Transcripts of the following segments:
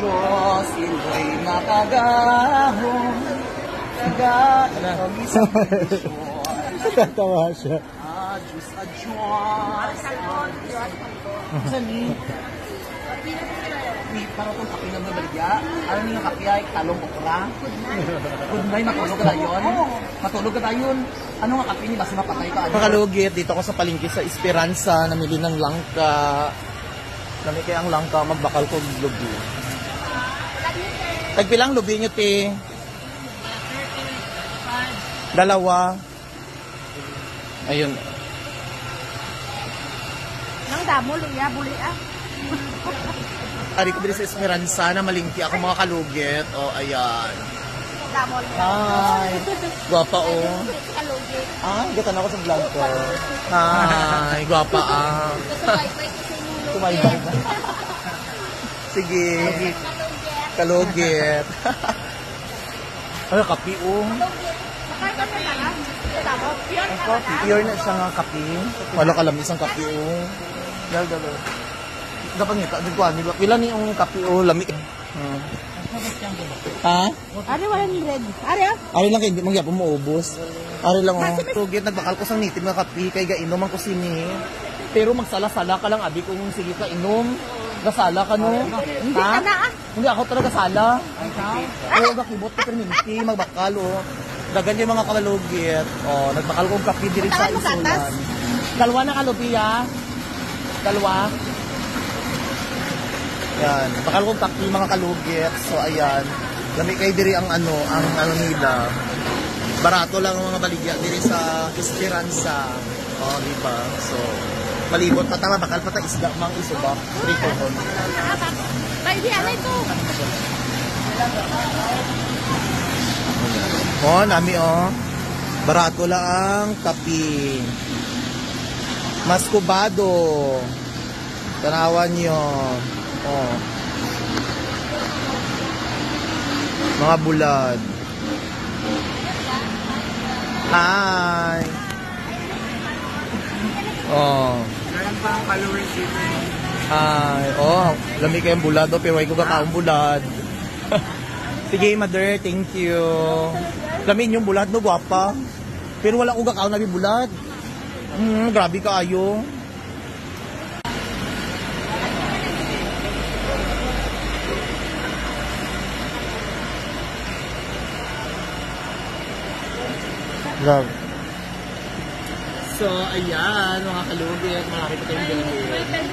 Diyos, ilo'y makagahon. Kamisang Diyos. Tatawa siya. Diyos, Diyos. Sani? Para itong kape na mabaligya. Ano niyo kape ay talong okra? Good night, matulog ka tayo. Matulog ka tayo. Ano nga kape ni? Basta mapatay ka. Makalugit, dito ako sa palengke sa Esperanza, namili ng langka. Namili kaya ang langka, magbakal ko lubi. Tagpilang lubi nyo, te? Dalawa. Ayun. Nang damo, luya, buli ah. Ari ko din sa Esperanza na malingki ako mga kalugit. O, ayan. Damo, luya. Hi. Guwapa, o. Kalugit. Ay, gatan ako sa vlog ko. Hi, guwapa, ah. Kasabay-bay ko sa inyo. Tumaybay na. Sige. Kalugit. Ay, kapi, o. Kape na lang. Damo, pure ka na. Pure na siya nga kapi. Wala kalamis ang kapi, o. Dalo. Dapat nga, pila ni yung kapi, o, lamig. Ha? Ari, walang bread. Ari ah. Ari lang kayo, hindi mong yapon mo ubos. Ari lang, o. Tugit, nagbakal ko sang nitin nga kapi, kay gainom ang kusini. Pero magsala-sala ka lang, abi, kung sige ka inom. Gasala ka, no? Hindi ka na ah. Hindi ako talaga sala. Oo, gakibot ko perminti, magbakal, o. Dagan yung mga kalugit. O, nagbakal kong kapi diri sa Saan mo isulan. gatas? Dalawa na kalubi, ha? Dalawa. Yan. Bakal kong kapi, mga kalugit. So, ayan. Lami kay diri ang ano nila. Barato lang ang mga baligya diri sa Esperanza. O, diba? So, malibot pa tama, bakal pa ta isda, mang isubak. 3 kohon. Bay, di ano ito? Oh, nami oh. Barato lang ang kapi. Maskubado. Tanawan nyo. Oh. Mga bulad. Hi. Oh. Hi. Oh, lami kayong bulad. O, pero ay ko kakaong bulad. Sige, mother. Thank you. Lamin yung bulad, no, guwapa. Pero wala kong kakao na bulad. Grabe ka ayo. Grabe. So, ayan, mga kalugit. Malaki pa tayong bilhin.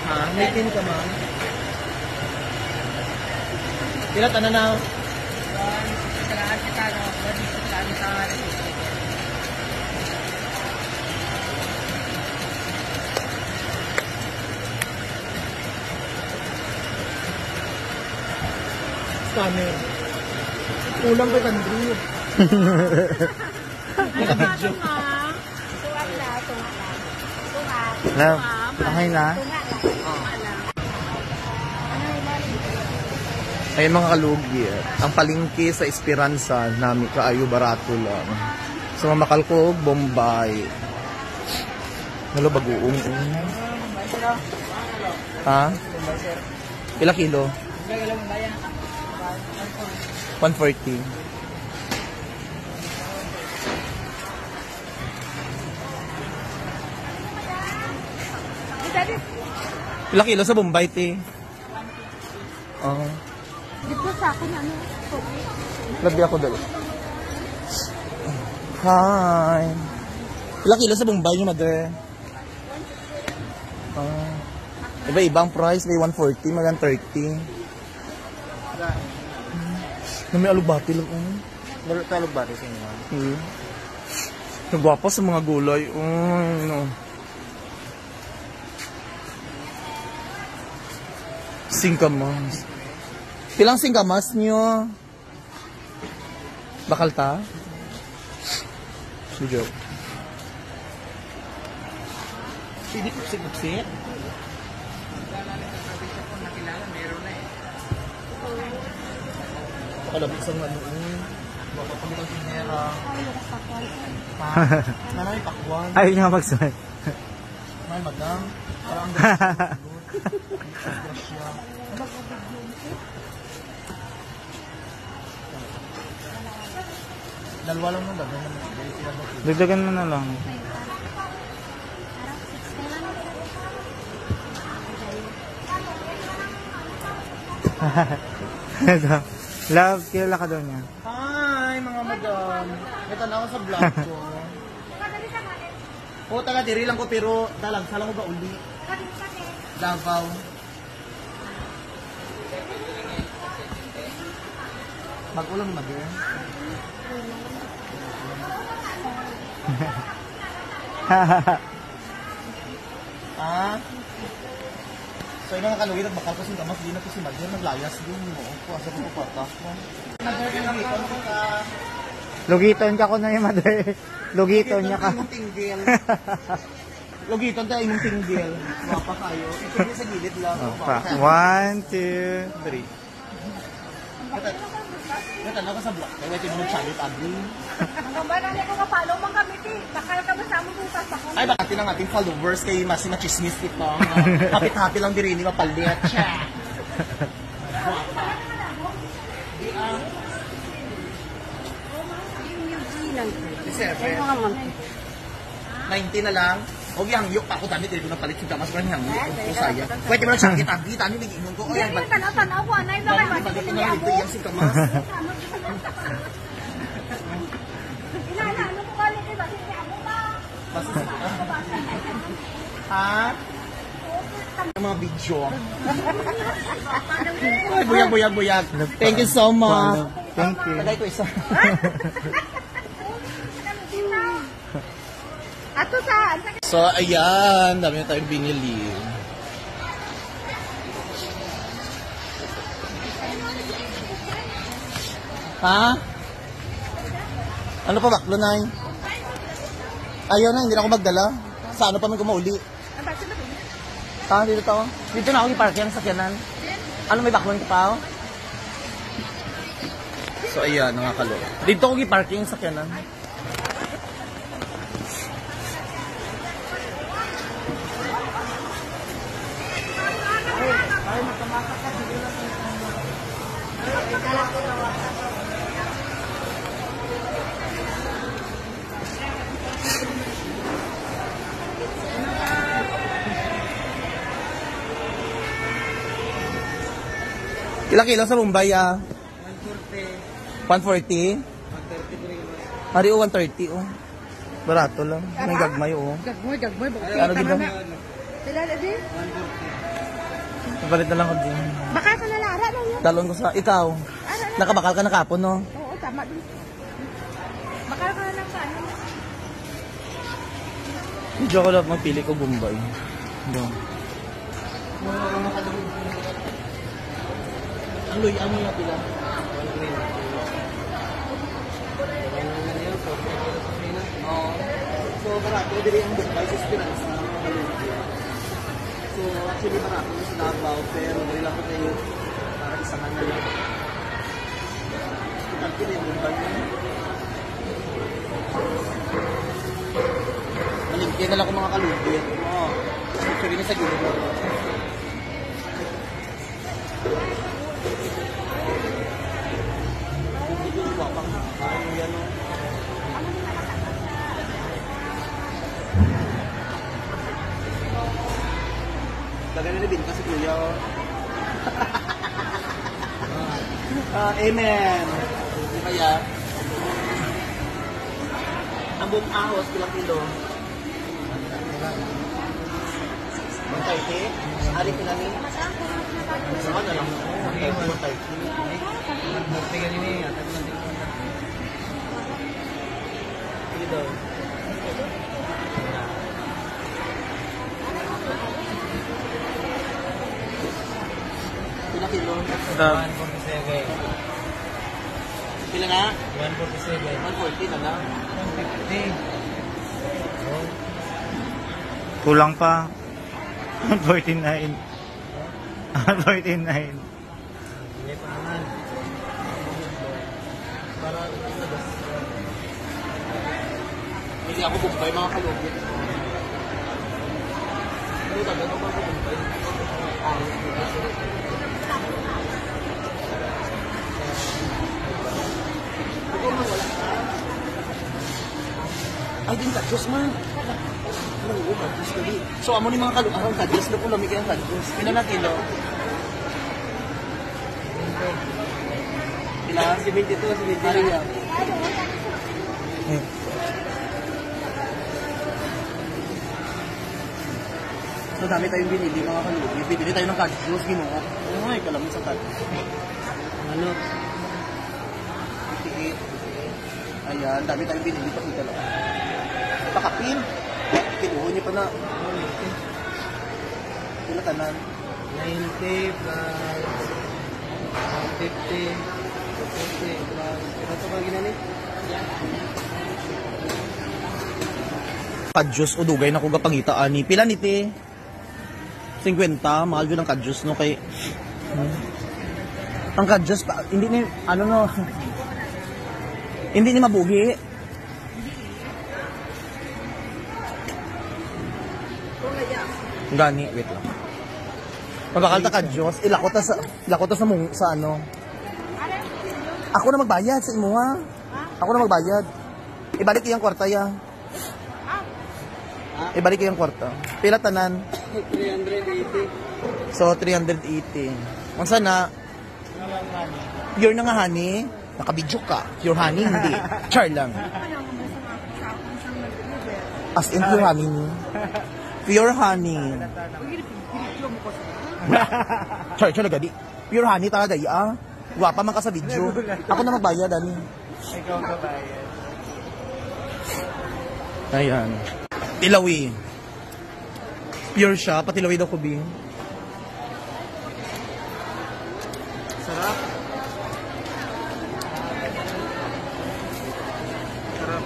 Ha? May tin ka, ma? Ilat, ano na? Scammer. Ulang kay Andrew. Naka-video. Tunga na. Hello. Okay na? Ay mga kalugit, ang palengke sa Esperanza nami kaayo barato lang. So mamakalkog, Bombay. Nalo bagoong. Ha? Pila kilo? 140. Pila kilo sa Bombay, te? Oh. Dito sa akin, ano? Labi ako dali. Hi. Pila kilo sa Bombay nyo, mother? Iba-ibang price. May 140, magan 30. May alugbati lang. Meron tayo alugbati sa inyo. Nagwapa sa mga gulay. No. Singkamas. Pilang singkamas nyo? Bakal ta? Video. Hindi pupsik-pupsik. Pakalabit sa mga noon. Baka kami ng tinera. Nanay pakwan. Ayaw niya magsay. May madam. Parang Dalawa lang nung dalawa naman. Dagdagan mo na lang. Love, kilala ka daw niya. Hi, mga madam. Ito na ako sa vlog ko. Oo, taga diri lang ko pero dalang salang ko ba uli? Davao. Mag-ulang ba din? Ah? So yung mga kaluwi, nagbakal ko si Damas, di na ko si Madyan, naglayas din mo. Asa ko po patas mo. Lugiton ka ko na yung mother. Lugiton niya ka. Imong tinggil. Lugiton tayo imong tinggil. Wapa kayo. Ito sa gilid lang. Pa. 1, 2, 3. Ito na ko sa vlog. Kaya ito yung salit abli. Ang gamba na niya ko kapalo mang kami ti. Bakal ka ba sa among butas ako? Ay, baka tinang ating followers kay mas machismis ito. Happy-happy lang din rin mapalit. Siya. Ay, mga ma'am. 90 na lang. O yung pa ako dami dito na palit kita mas marami ko saya. Pwede mo lang sakit abi tani may ingon ko. Ay, Hindi, tanaw-tanaw ko. Anay ba kayo? balik ko na lang dito yung si Kamas. Inaano ko kalit eh. Bakit niya ako ba? Ha? Ang mga video. Ay, buyag. Thank you so much. Thank you. Tagay ko isa. Ato saan? So, ayan. Dami na tayong binili. Ha? Ano pa baklo, Nay? Ayaw na, hindi na ako magdala. Sa ano pa man kumauli? Dito to. Dito na ako i-park yan sa sakyanan. Ano may baklon ka pa? So, ayan, nakakalo. Dito ako i-parking sa sakyanan. Ilang kilo sa Mumbai, 140. 140? 133. Ari, 130, oh. Barato lang. May gagmay, oh. Gagmoy. Ano gito? Sila na din? Napalit na lang ko din. Baka ka nalara lang yun. Dalon ko sa... Ikaw, nakabakal ka na kapon, no? Oo, tama din. Baka ka na lang sa ano. Medyo ko lang magpili ko Bombay. Doon. Ang luy, ano yung pila? Oo. So, barato, dili ang Bombay sa Esperanza. So, actually, barato sa Davao, pero dili lang ko kayo para isangan na lang. Italki na yung Bombay na. Maligyan na lang ko mga kalubit. Oo. Actually, na sa gilid mo. Lagay na bin kasi kuya. Amen. Di kaya? Ang buong ahos, kilang kilo? 130? Ari ko namin? Saka na lang. 130. Dito. Pila kilo? 147. Pila na? 147. 140 na lang. 150. Kulang pa. 149. 149. Hindi pa naman. Para ilabas. Hindi ako bumbay mga kalugit. Hindi ba gano'n ba ako bumbay? Ikaw na wala ka. Ay, din kadyos man. Oo, kadyos ka di. So, amo ni mga kaluarang kadyos na po lamig ang kadyos. Pila na kilo? Pila? 72, 72. Ariya. So, dami tayong binili mga kalugi. Binili tayo ng kadyos, ginoo. Ay, kalamig sa kadyos. Ano? 58. Ayan, dami tayong binili pa kita lang. Pakapin. Kinuho niyo pa na. Pila tanan? 90 plus 150 plus ito pa ginani? Kadyos o dugay na ko gapangitaan ni. Pila ni te? 50. Mahal yun ang kadyos no kay... Ang kadyos pa, hindi ni, ano no, hindi ni mabuhi. Gani, wait lang. Pagkakalta ka, Diyos, ilakot sa ano. Ako na magbayad sa imo, ha? Ako na magbayad. Ibalik iyang kwarta, ya. Ibalik iyang kwarta. Pila tanan? 380. So, 380. Kung sana, pure na nga, honey. Nakabidyo ka. Pure honey, hindi. Char lang. As in pure honey. Pure honey. Char lagadi. Pure honey talaga, ya. Guwapa man ka sa video. Ako na magbayad, ani. Ikaw ka bayad. Ayan. Tilawi. Pure siya. Patilawi daw ko, Bing. Sarap. Sarap.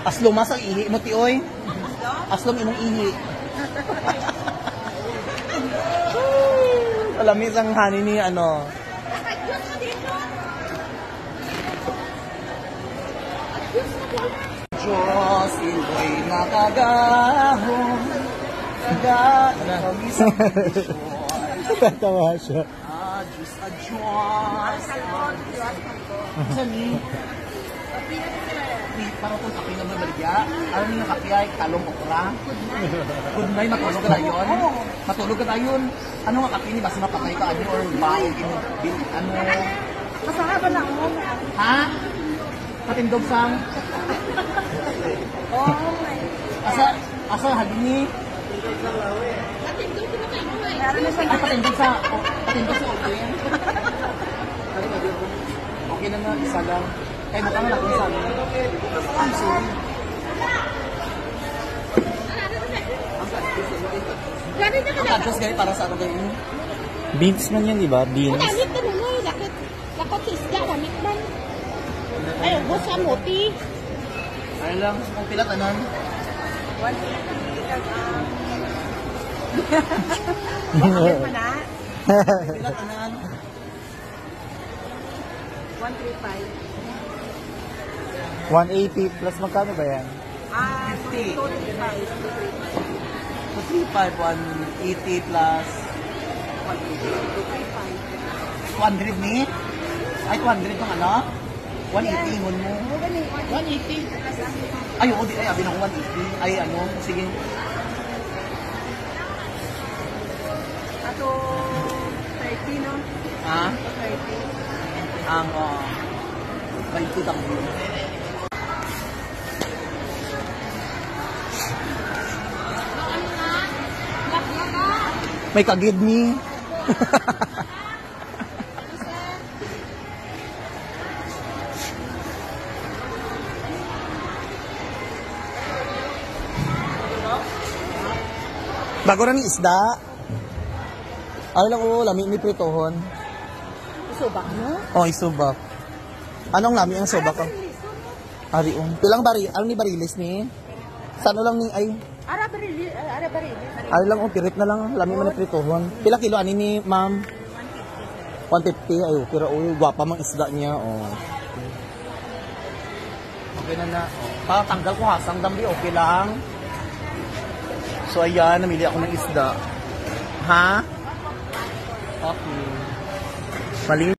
Aslo mas ang ihi mo, Tioy. Aslo imong ihi. Alamis ang honey ni ano. Diyos, ila'y nakagahon. Alamis ang ihi. Tatawa siya. Diyos, Diyos. Sani? Para kung kape na mabaligya, alam niyo kape ay talong okra. Good night, matulog ka na yun. Matulog ka na yun. Ano nga kape ni? Basta mapatay ka ano or bahay ano? Masahaba lang mo. Ha? Patindog sang? Oh, Asa hali ni? Ay, patindog sa okay. Okay na nga, isa lang. Kaya mukha nga kung saan. I'm sorry. Ang kadyos gaya para sa ano gaya? Beans man yan, di ba? Beans. Damit na mo, lakot sa isda, damit man. Ay, ubos sa moti. Ayun lang, kung pila tanan. 180 pa na. Pila tanan. 135. 180 plus magkano ba yan? 50. 235. 235, 180 plus 200 ni? Ay, 200 pang ano? 180 ngon mo. 180. Ay, oo, ay, abin ako 180. Ay, ano, sige. Ato 30, no? Ha? 30. Ang, 20 tang may kagid ni. Bago na ni isda. Ay lang o, lami ni pritohon. Isubak mo? Oh, isubak. Anong lami ang subak ko? Ariong. Pilang bari, ano ni barilis ni? Sano lang ni ay? Ara barili. Ano lang, pirit na lang, lami man na pritohon. Pila kilo, ani ni ma'am? 150. Ay, pero guwapa mang isda niya. Oh. Okay na na. Patanggal ko hasang dambi, okay lang. So, ayan, namili ako ng isda. Ha? Okay. Mali